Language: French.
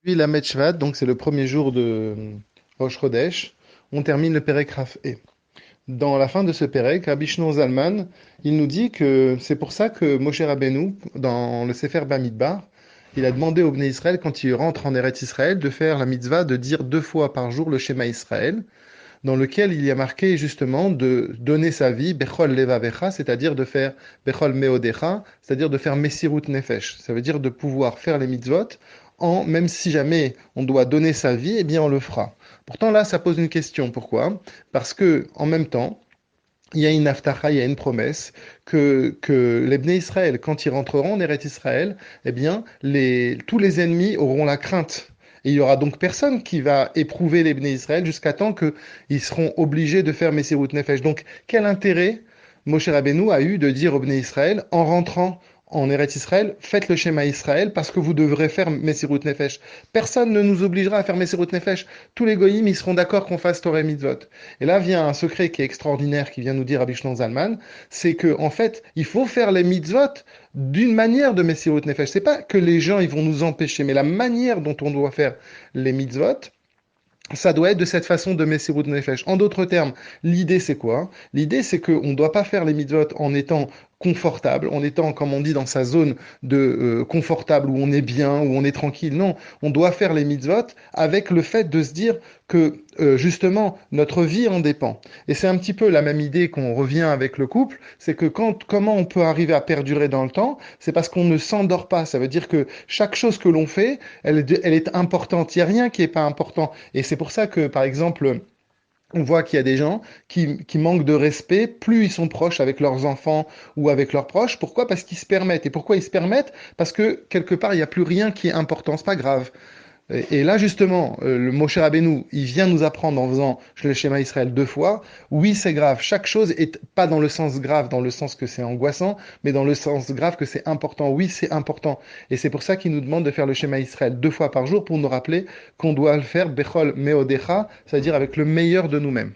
Puis la Shvat, donc c'est le premier jour de Rosh Chodesh, on termine le Perek Rafé. Dans la fin de ce Perek, Rabbi Shlomo Zalman, il nous dit que c'est pour ça que Moshe Rabbeinu, dans le Sefer Bamidbar, il a demandé au Bnei Israël, quand il rentre en Eretz Israël, de faire la mitzvah de dire 2 fois par jour le Shema Israël, dans lequel il y a marqué justement de donner sa vie, Bechol Levavecha, c'est-à-dire de faire Bechol Meodecha, c'est-à-dire de faire Messirut Nefesh. Ça veut dire de pouvoir faire les mitzvot, même si jamais on doit donner sa vie, eh bien on le fera. Pourtant là, ça pose une question. Pourquoi? Parce que en même temps, il y a une aftacha, il y a une promesse que les Bnei Israël, quand ils rentreront en Eretz Israël, eh bien, tous les ennemis auront la crainte. Et il y aura donc personne qui va éprouver les Bnei Israël jusqu'à temps qu'ils seront obligés de faire Messirut Nefesh. Donc, quel intérêt Moshe Rabbeinu a eu de dire aux Bnei Israël, en rentrant en Eretz Israël, faites le schéma Israël parce que vous devrez faire Messirut Nefesh. Personne ne nous obligera à faire Messirut Nefesh. Tous les goyim, ils seront d'accord qu'on fasse Torah et Mitzvot. Et là vient un secret qui est extraordinaire, qui vient nous dire Rabbi Shlomo Zalman, c'est que en fait, il faut faire les mitzvot d'une manière de Messirut Nefesh. C'est pas que les gens ils vont nous empêcher, mais la manière dont on doit faire les mitzvot, ça doit être de cette façon de Messirut Nefesh. En d'autres termes, l'idée c'est quoi? L'idée c'est qu'on ne doit pas faire les mitzvot en étant confortable, en étant, comme on dit, dans sa zone de confortable, où on est bien, où on est tranquille. Non, on doit faire les mitzvot avec le fait de se dire que justement notre vie en dépend. Et c'est un petit peu la même idée qu'on revient avec le couple, c'est que comment on peut arriver à perdurer dans le temps, c'est parce qu'on ne s'endort pas. Ça veut dire que chaque chose que l'on fait, elle est importante. Il n'y a rien qui n'est pas important. Et c'est pour ça que, par exemple, on voit qu'il y a des gens qui manquent de respect, plus ils sont proches avec leurs enfants ou avec leurs proches. Pourquoi? Parce qu'ils se permettent. Et pourquoi ils se permettent? Parce que quelque part, il n'y a plus rien qui est important. C'est pas grave. Et là, justement, le Moshe Rabbeinu, il vient nous apprendre en faisant le schéma Israël 2 fois. Oui, c'est grave. Chaque chose est pas dans le sens grave, dans le sens que c'est angoissant, mais dans le sens grave que c'est important. Oui, c'est important. Et c'est pour ça qu'il nous demande de faire le schéma Israël 2 fois par jour pour nous rappeler qu'on doit le faire Bechol Meodecha, c'est-à-dire avec le meilleur de nous-mêmes.